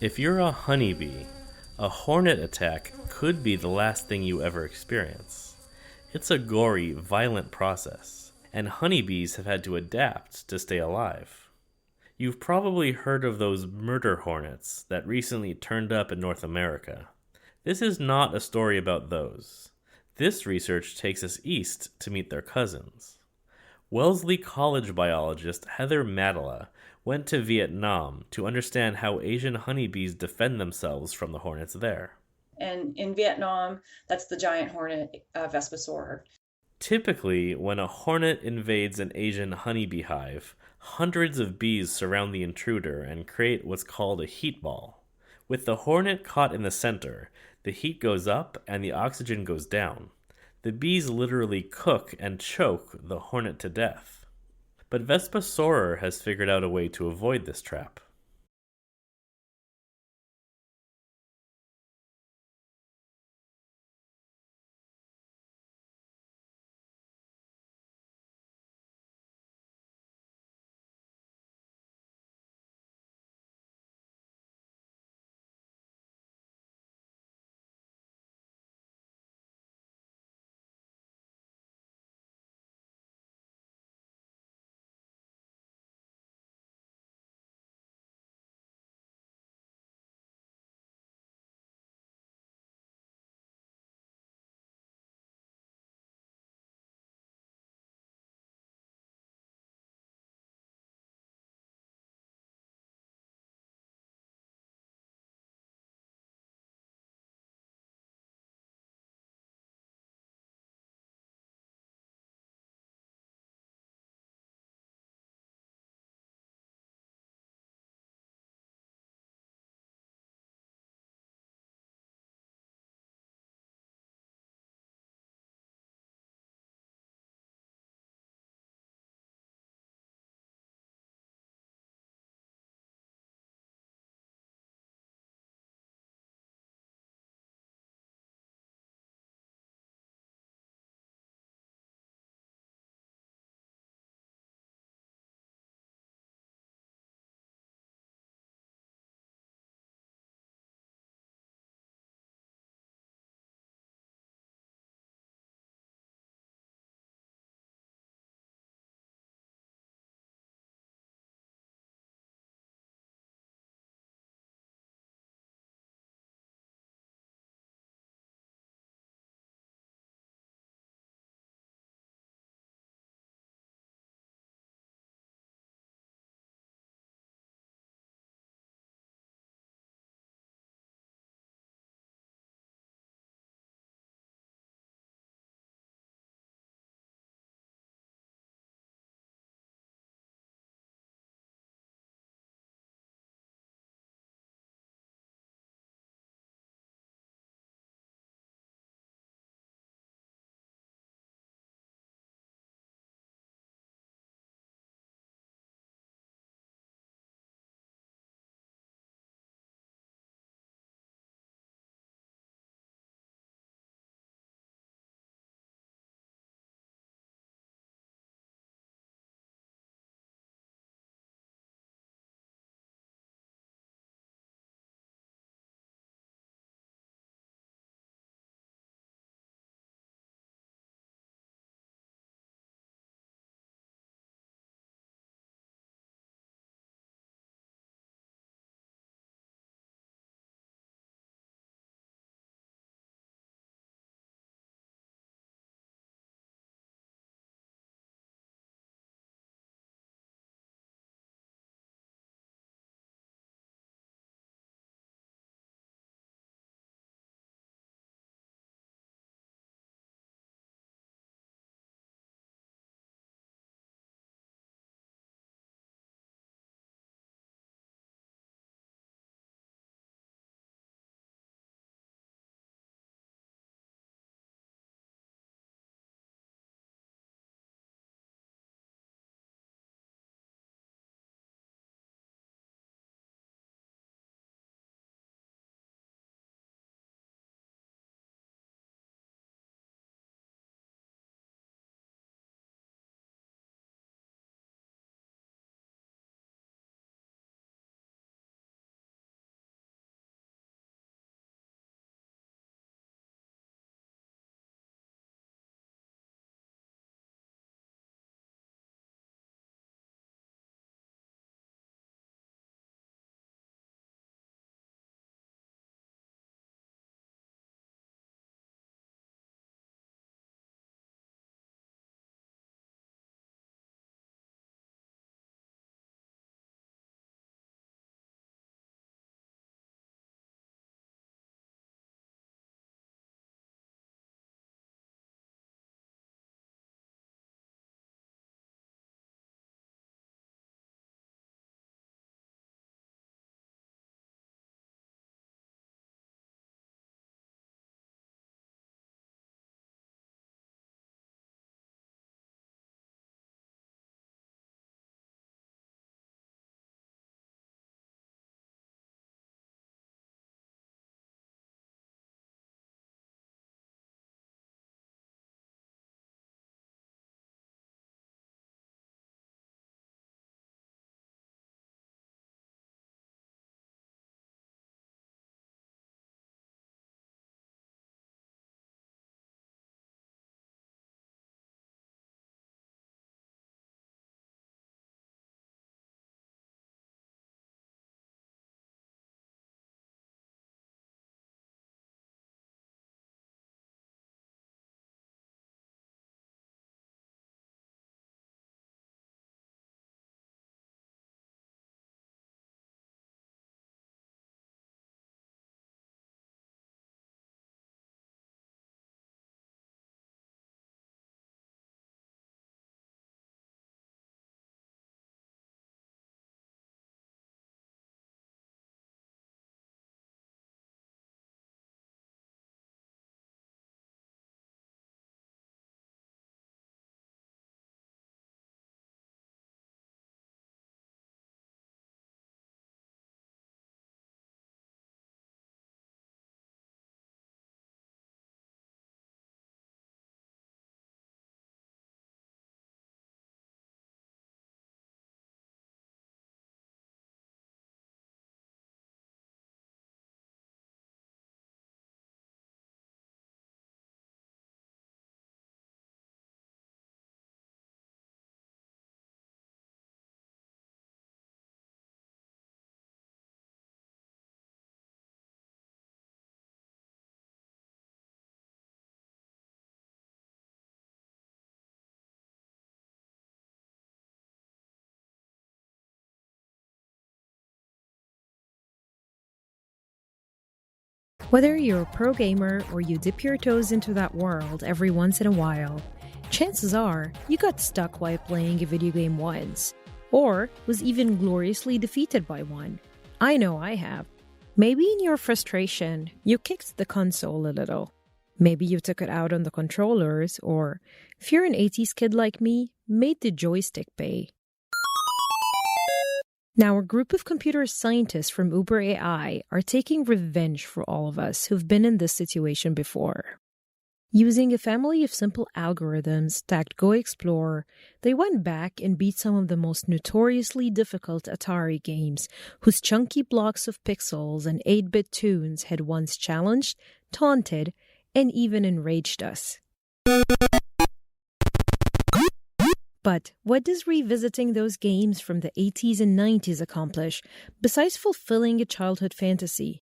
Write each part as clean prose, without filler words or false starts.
If you're a honeybee, a hornet attack could be the last thing you ever experience. It's a gory, violent process, and honeybees have had to adapt to stay alive. You've probably heard of those murder hornets that recently turned up in North America. This is not a story about those. This research takes us east to meet their cousins. Wellesley College biologist Heather Matala went to Vietnam to understand how Asian honeybees defend themselves from the hornets there. And in Vietnam, that's the giant hornet, Vespasaur. Typically, when a hornet invades an Asian honeybee hive, hundreds of bees surround the intruder and create what's called a heat ball. With the hornet caught in the center, the heat goes up and the oxygen goes down. The bees literally cook and choke the hornet to death. But Vespasorer has figured out a way to avoid this trap. Whether you're a pro gamer or you dip your toes into that world every once in a while, chances are you got stuck while playing a video game once, or was even gloriously defeated by one. I know I have. Maybe in your frustration, you kicked the console a little. Maybe you took it out on the controllers, or, if you're an 80s kid like me, made the joystick pay. Now, a group of computer scientists from Uber AI are taking revenge for all of us who've been in this situation before. Using a family of simple algorithms tagged Go Explore, they went back and beat some of the most notoriously difficult Atari games, whose chunky blocks of pixels and 8-bit tunes had once challenged, taunted, and even enraged us. But what does revisiting those games from the 80s and 90s accomplish, besides fulfilling a childhood fantasy?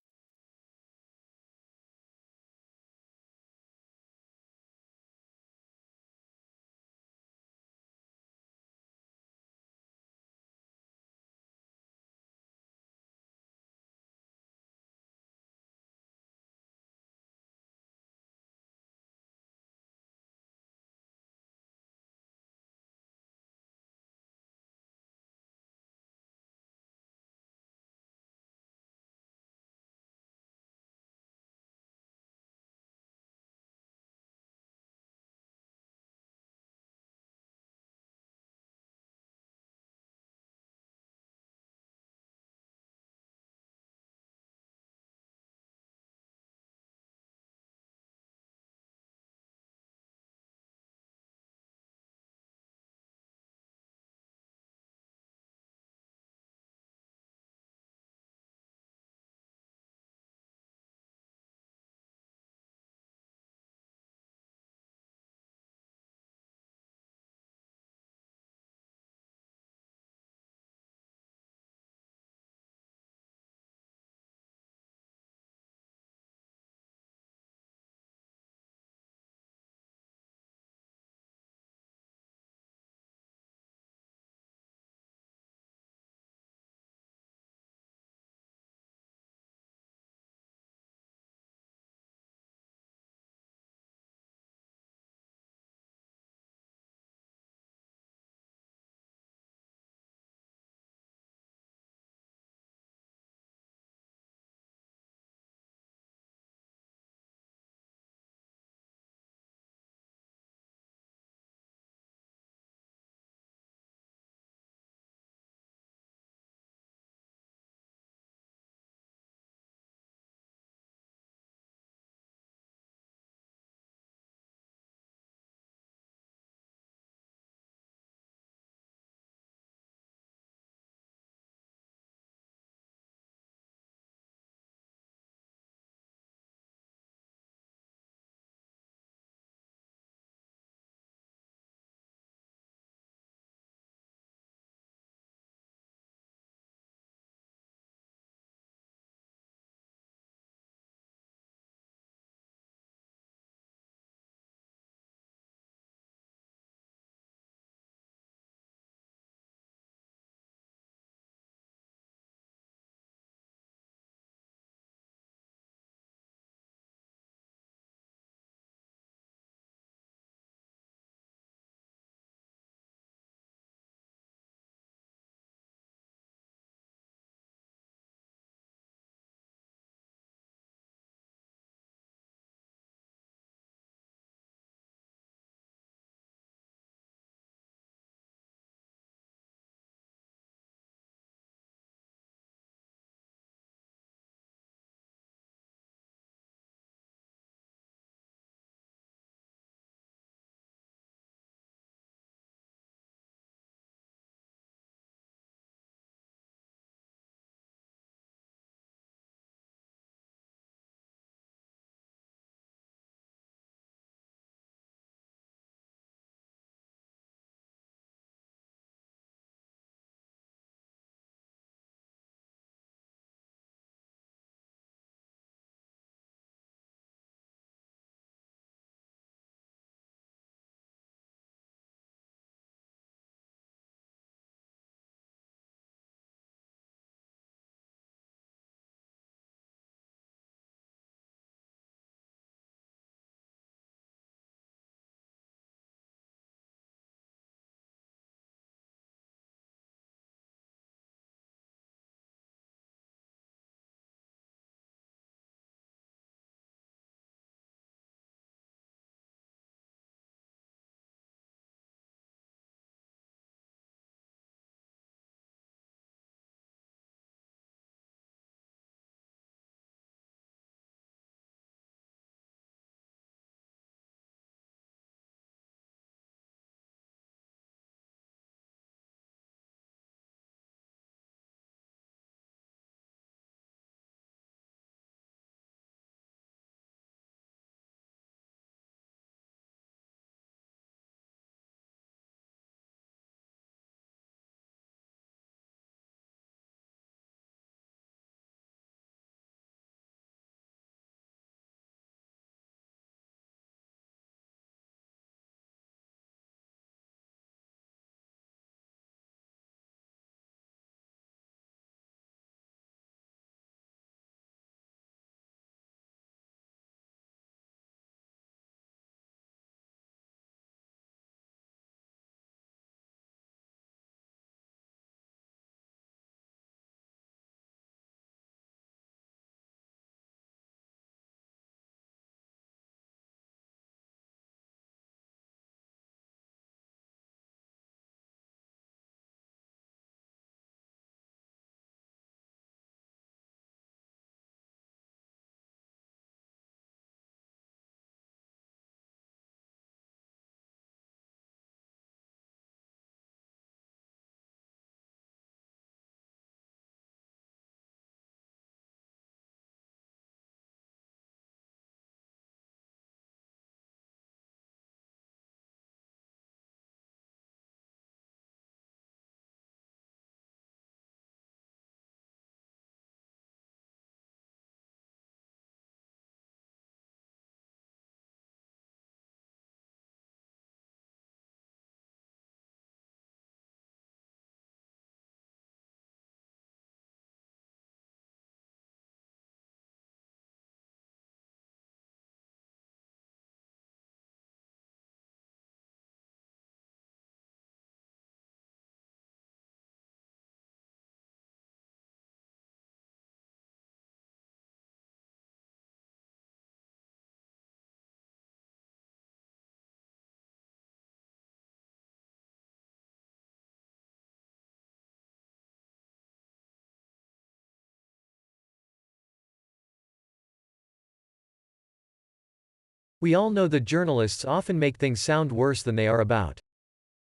We all know the journalists often make things sound worse than they are about.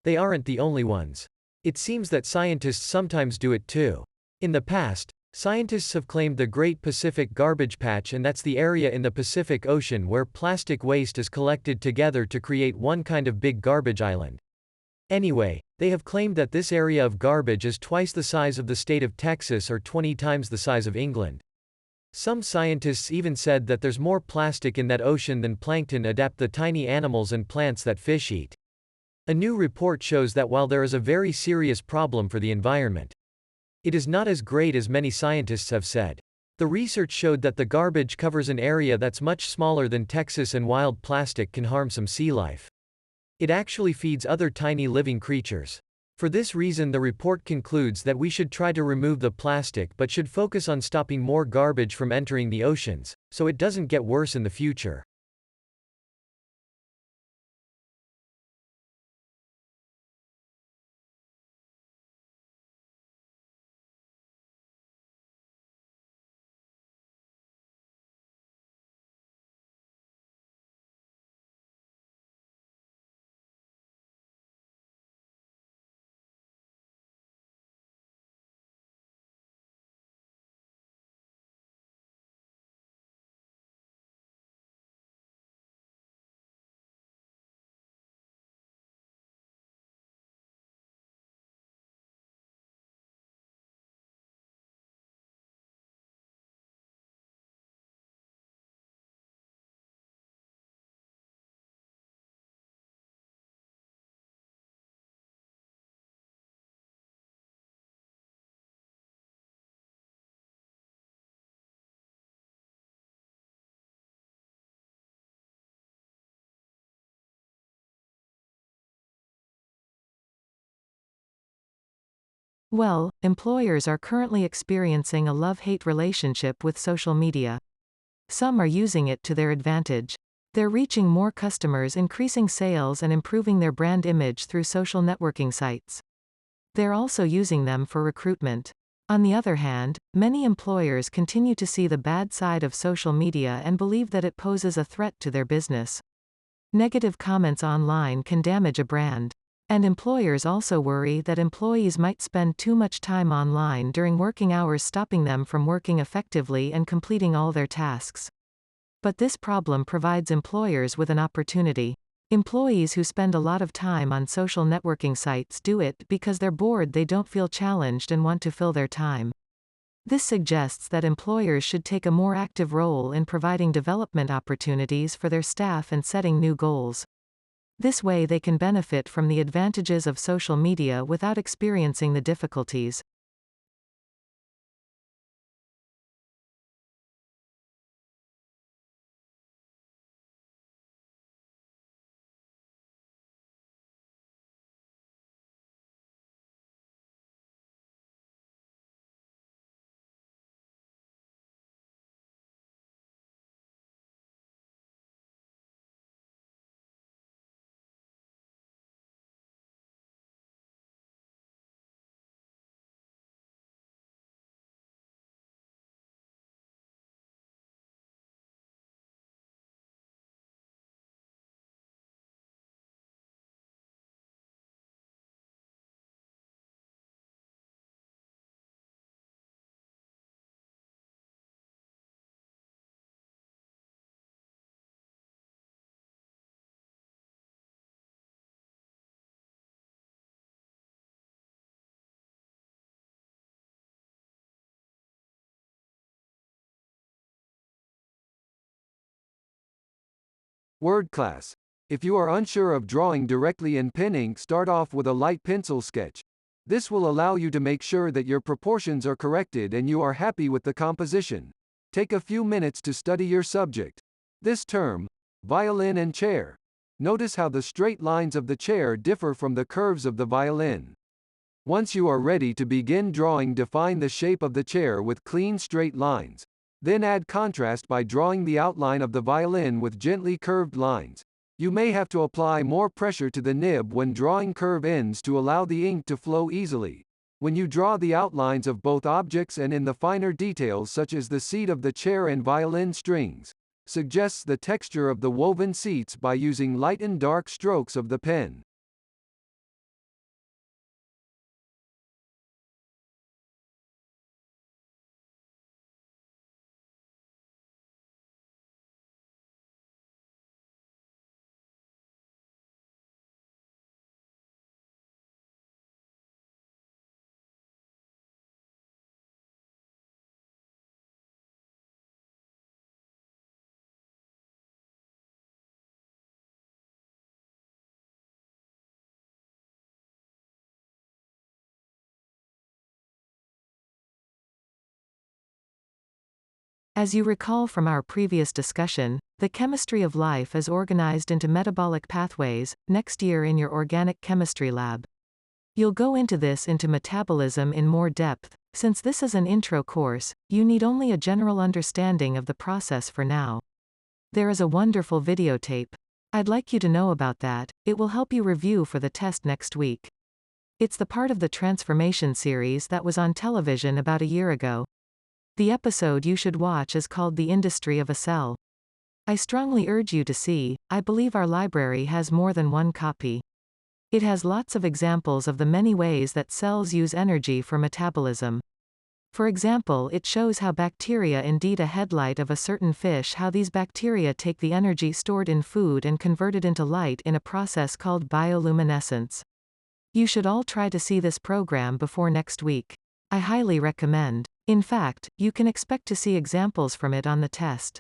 They aren't the only ones. It seems that scientists sometimes do it too. In the past, scientists have claimed the Great Pacific Garbage Patch, and that's the area in the Pacific Ocean where plastic waste is collected together to create one kind of big garbage island. Anyway, they have claimed that this area of garbage is twice the size of the state of Texas or 20 times the size of England. Some scientists even said that there's more plastic in that ocean than plankton adapt, the tiny animals and plants that fish eat. A new report shows that while there is a very serious problem for the environment, it is not as great as many scientists have said. The research showed that the garbage covers an area that's much smaller than Texas, and wild plastic can harm some sea life. It actually feeds other tiny living creatures. For this reason, the report concludes that we should try to remove the plastic but should focus on stopping more garbage from entering the oceans, so it doesn't get worse in the future. Well, employers are currently experiencing a love-hate relationship with social media. Some are using it to their advantage. They're reaching more customers, increasing sales, and improving their brand image through social networking sites. They're also using them for recruitment. On the other hand, many employers continue to see the bad side of social media and believe that it poses a threat to their business. Negative comments online can damage a brand. And employers also worry that employees might spend too much time online during working hours, stopping them from working effectively and completing all their tasks. But this problem provides employers with an opportunity. Employees who spend a lot of time on social networking sites do it because they're bored, they don't feel challenged, and want to fill their time. This suggests that employers should take a more active role in providing development opportunities for their staff and setting new goals. This way they can benefit from the advantages of social media without experiencing the difficulties. Word class. If you are unsure of drawing directly in pen ink, start off with a light pencil sketch. This will allow you to make sure that your proportions are corrected and you are happy with the composition. Take a few minutes to study your subject. This term, violin and chair. Notice how the straight lines of the chair differ from the curves of the violin. Once you are ready to begin drawing, define the shape of the chair with clean straight lines. Then add contrast by drawing the outline of the violin with gently curved lines. You may have to apply more pressure to the nib when drawing curve ends to allow the ink to flow easily. When you draw the outlines of both objects and in the finer details such as the seat of the chair and violin strings, suggests the texture of the woven seats by using light and dark strokes of the pen. As you recall from our previous discussion, the chemistry of life is organized into metabolic pathways, next year in your organic chemistry lab. You'll go into metabolism in more depth. Since this is an intro course, you need only a general understanding of the process for now. There is a wonderful videotape. I'd like you to know about that. It will help you review for the test next week. It's the part of the transformation series that was on television about a year ago. The episode you should watch is called The Industry of a Cell. I strongly urge you to see. I believe our library has more than one copy. It has lots of examples of the many ways that cells use energy for metabolism. For example, it shows how bacteria indeed a headlight of a certain fish, how these bacteria take the energy stored in food and convert it into light in a process called bioluminescence. You should all try to see this program before next week. I highly recommend. In fact, you can expect to see examples from it on the test.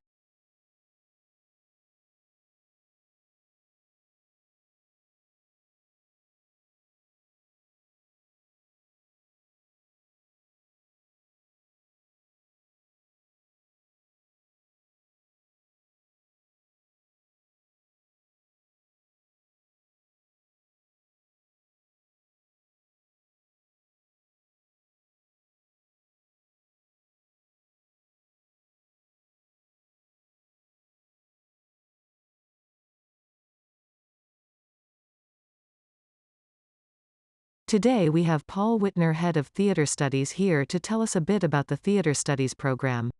Today we have Paul Whitner, Head of Theater Studies, here to tell us a bit about the Theater Studies program.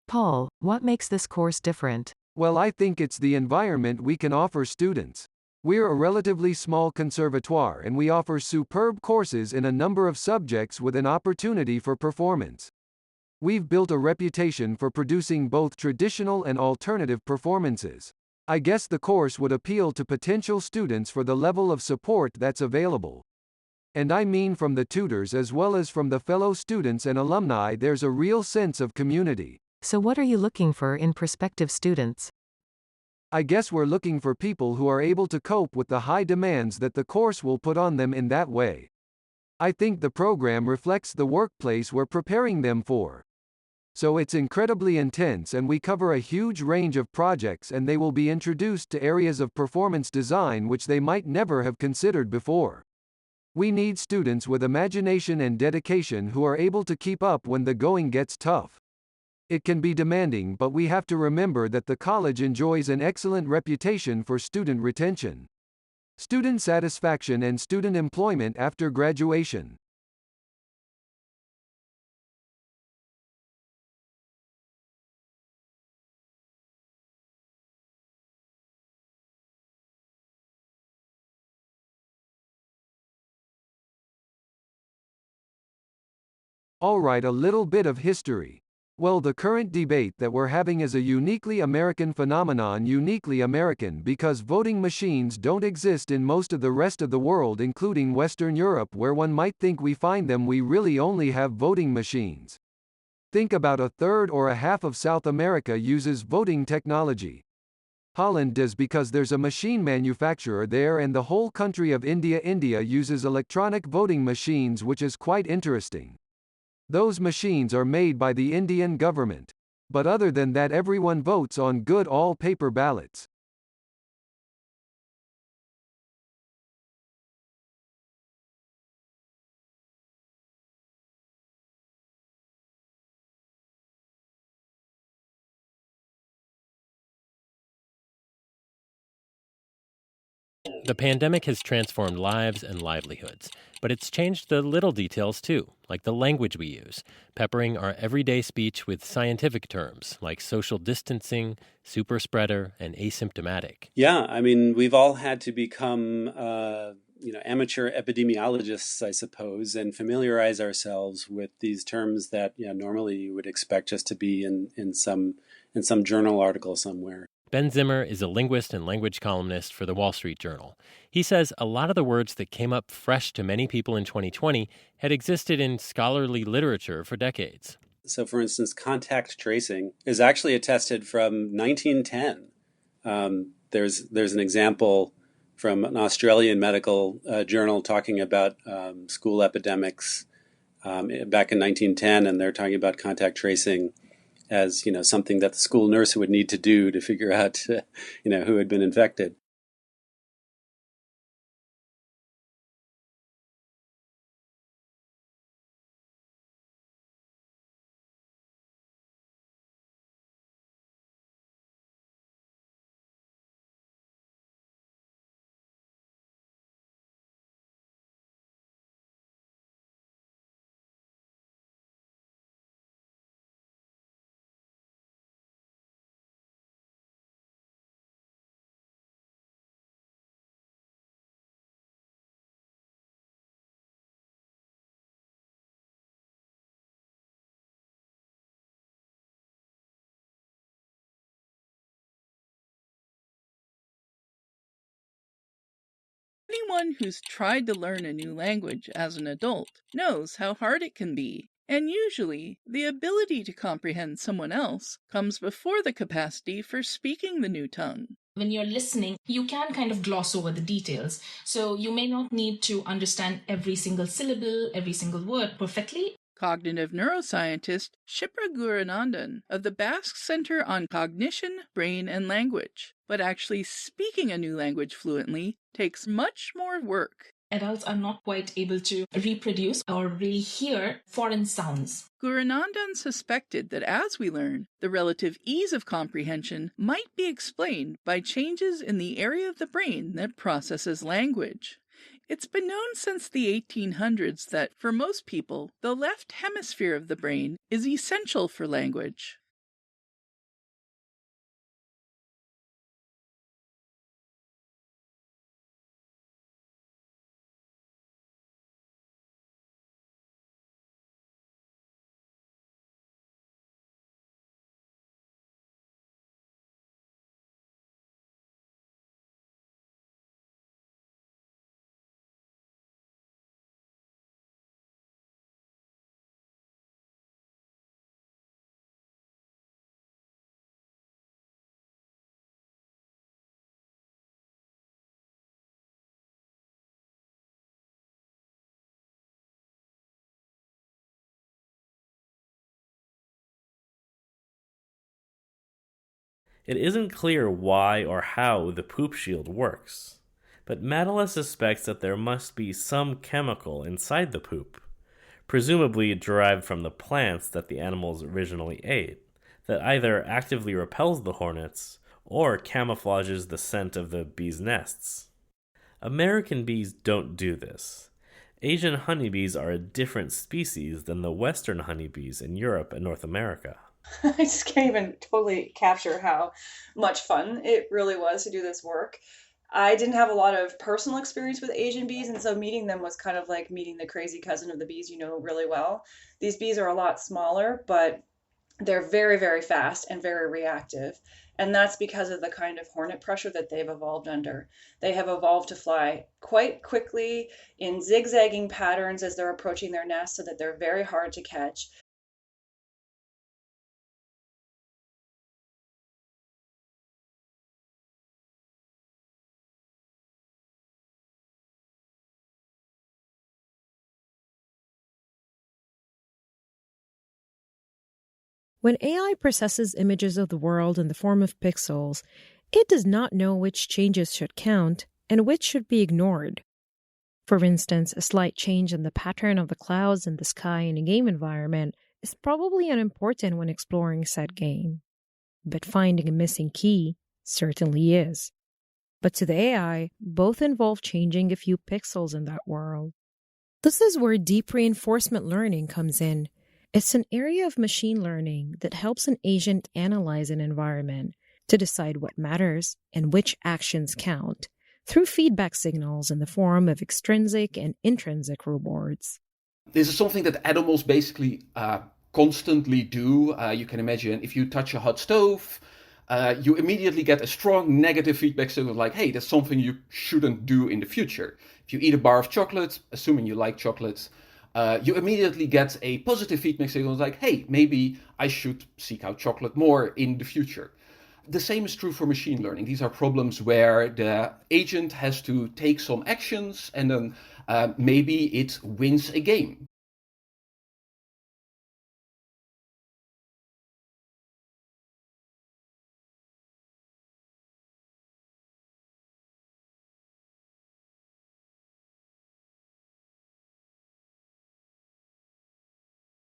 Paul, what makes this course different? Well, I think it's the environment we can offer students. We're a relatively small conservatoire and we offer superb courses in a number of subjects with an opportunity for performance. We've built a reputation for producing both traditional and alternative performances. I guess the course would appeal to potential students for the level of support that's available. And I mean from the tutors as well as from the fellow students and alumni, there's a real sense of community. So what are you looking for in prospective students? I guess we're looking for people who are able to cope with the high demands that the course will put on them in that way. I think the program reflects the workplace we're preparing them for. So it's incredibly intense and we cover a huge range of projects and they will be introduced to areas of performance design which they might never have considered before. We need students with imagination and dedication who are able to keep up when the going gets tough. It can be demanding, but we have to remember that the college enjoys an excellent reputation for student retention, student satisfaction and student employment after graduation. Alright, a little bit of history. Well, the current debate that we're having is a uniquely American phenomenon, uniquely American because voting machines don't exist in most of the rest of the world, including Western Europe, where one might think we find them. We really only have voting machines. Think about a third or a half of South America uses voting technology. Holland does because there's a machine manufacturer there, and the whole country of India uses electronic voting machines, which is quite interesting. Those machines are made by the Indian government. But other than that, everyone votes on good all-paper ballots. The pandemic has transformed lives and livelihoods, but it's changed the little details too, like the language we use, peppering our everyday speech with scientific terms like social distancing, super spreader, and asymptomatic. Yeah, I mean, we've all had to become, amateur epidemiologists, I suppose, and familiarize ourselves with these terms that, normally you would expect just to be in some journal article somewhere. Ben Zimmer is a linguist and language columnist for the Wall Street Journal. He says a lot of the words that came up fresh to many people in 2020 had existed in scholarly literature for decades. So, for instance, contact tracing is actually attested from 1910. There's an example from an Australian medical journal talking about school epidemics back in 1910, and they're talking about contact tracing as something that the school nurse would need to do to figure out who had been infected. Anyone who's tried to learn a new language as an adult knows how hard it can be, and usually the ability to comprehend someone else comes before the capacity for speaking the new tongue. When you're listening, you can kind of gloss over the details, so you may not need to understand every single syllable, every single word perfectly. Cognitive neuroscientist Shipra Gurunandan of the Basque Center on Cognition, Brain and Language. But actually speaking a new language fluently takes much more work. Adults are not quite able to reproduce or really hear foreign sounds. Gurunandan suspected that as we learn, the relative ease of comprehension might be explained by changes in the area of the brain that processes language. It's been known since the 1800s that, for most people, the left hemisphere of the brain is essential for language. It isn't clear why or how the poop shield works, but Madela suspects that there must be some chemical inside the poop, presumably derived from the plants that the animals originally ate, that either actively repels the hornets or camouflages the scent of the bees' nests. American bees don't do this. Asian honeybees are a different species than the Western honeybees in Europe and North America. I just can't even totally capture how much fun it really was to do this work. I didn't have a lot of personal experience with Asian bees, and so meeting them was kind of like meeting the crazy cousin of the bees you know really well. These bees are a lot smaller, but they're very, very fast and very reactive. And that's because of the kind of hornet pressure that they've evolved under. They have evolved to fly quite quickly in zigzagging patterns as they're approaching their nest so that they're very hard to catch. When AI processes images of the world in the form of pixels, it does not know which changes should count and which should be ignored. For instance, a slight change in the pattern of the clouds in the sky in a game environment is probably unimportant when exploring said game. But finding a missing key certainly is. But to the AI, both involve changing a few pixels in that world. This is where deep reinforcement learning comes in. It's an area of machine learning that helps an agent analyze an environment to decide what matters and which actions count through feedback signals in the form of extrinsic and intrinsic rewards. This is something that animals basically constantly do. You can imagine if you touch a hot stove, you immediately get a strong negative feedback signal like, hey, that's something you shouldn't do in the future. If you eat a bar of chocolate, assuming you like chocolate, you immediately get a positive feedback signal like, hey, maybe I should seek out chocolate more in the future. The same is true for machine learning. These are problems where the agent has to take some actions and then maybe it wins a game.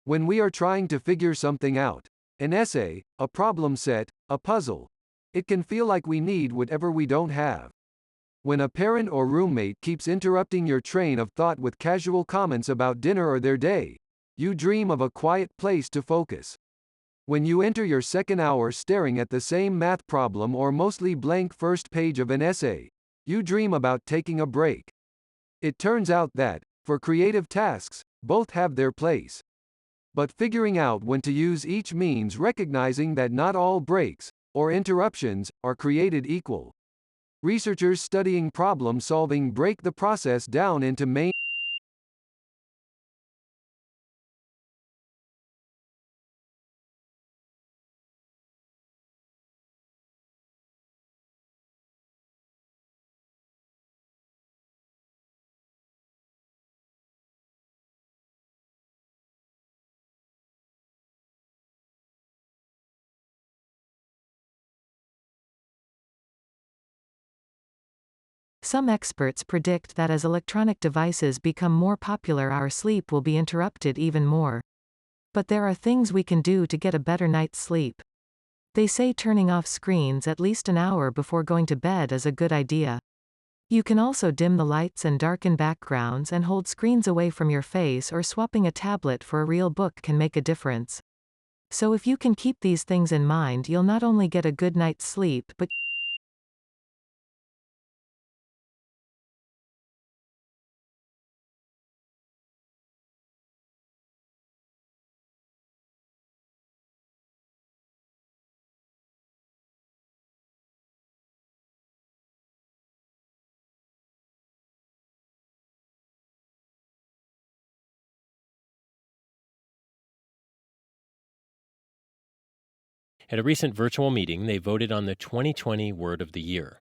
When we are trying to figure something out, an essay, a problem set, a puzzle, it can feel like we need whatever we don't have. When a parent or roommate keeps interrupting your train of thought with casual comments about dinner or their day, you dream of a quiet place to focus. When you enter your second hour staring at the same math problem or mostly blank first page of an essay, you dream about taking a break. It turns out that, for creative tasks, both have their place. But figuring out when to use each means recognizing that not all breaks, or interruptions, are created equal. Researchers studying problem solving break the process down into main. Some experts predict that as electronic devices become more popular, our sleep will be interrupted even more. But there are things we can do to get a better night's sleep. They say turning off screens at least an hour before going to bed is a good idea. You can also dim the lights and darken backgrounds and hold screens away from your face, or swapping a tablet for a real book can make a difference. So if you can keep these things in mind, you'll not only get a good night's sleep, but At a recent virtual meeting, they voted on the 2020 Word of the Year.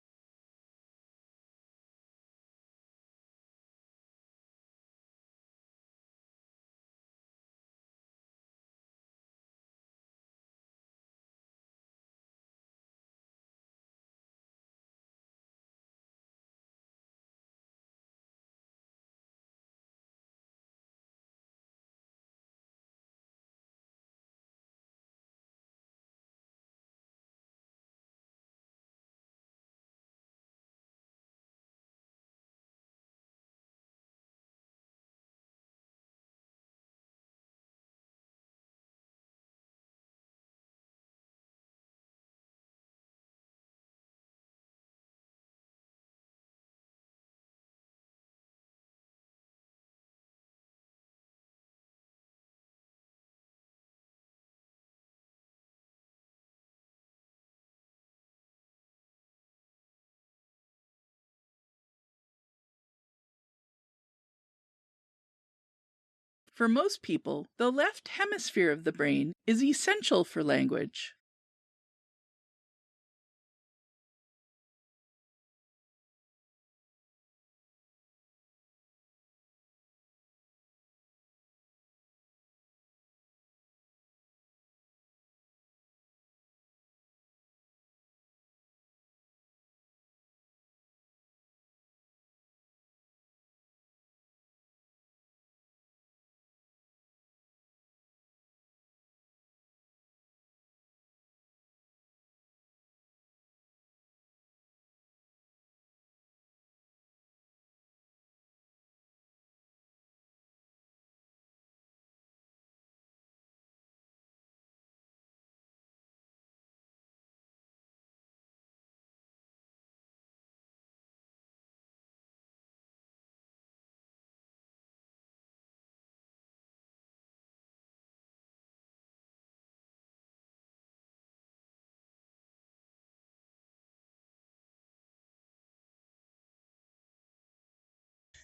For most people, the left hemisphere of the brain is essential for language.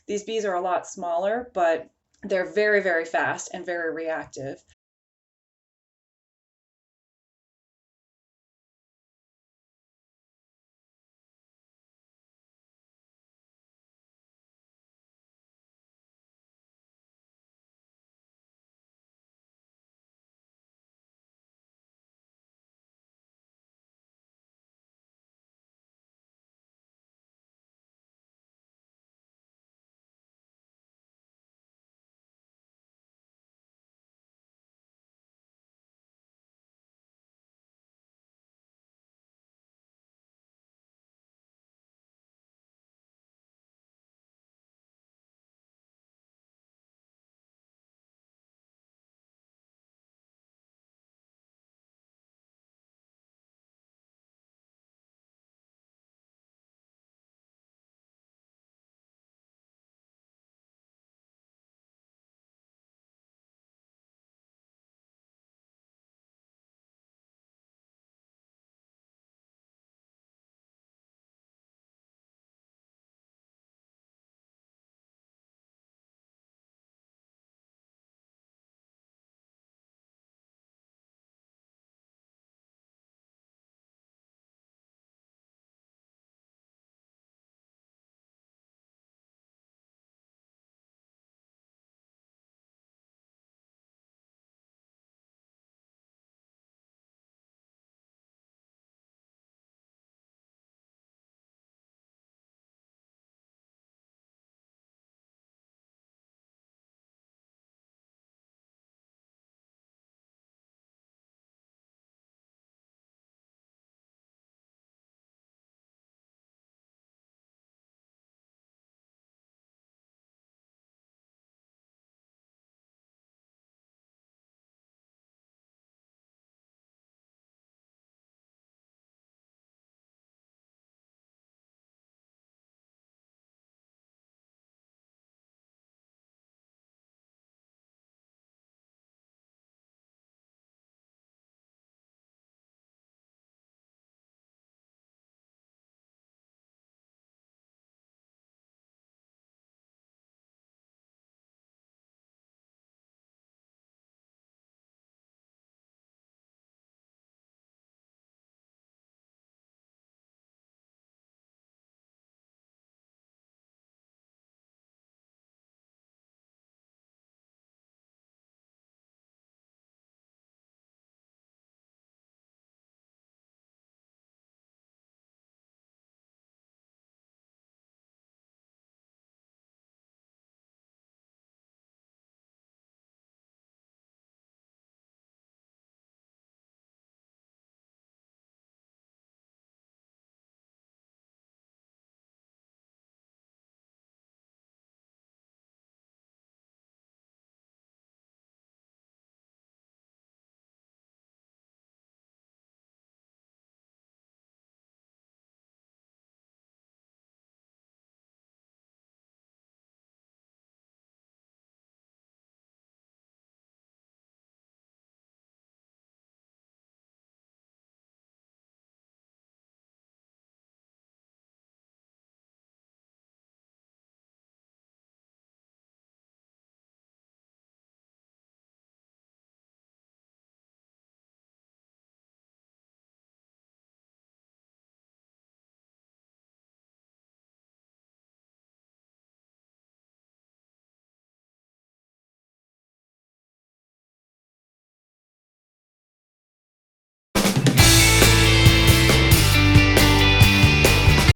These bees are a lot smaller, but they're very, very fast and very reactive.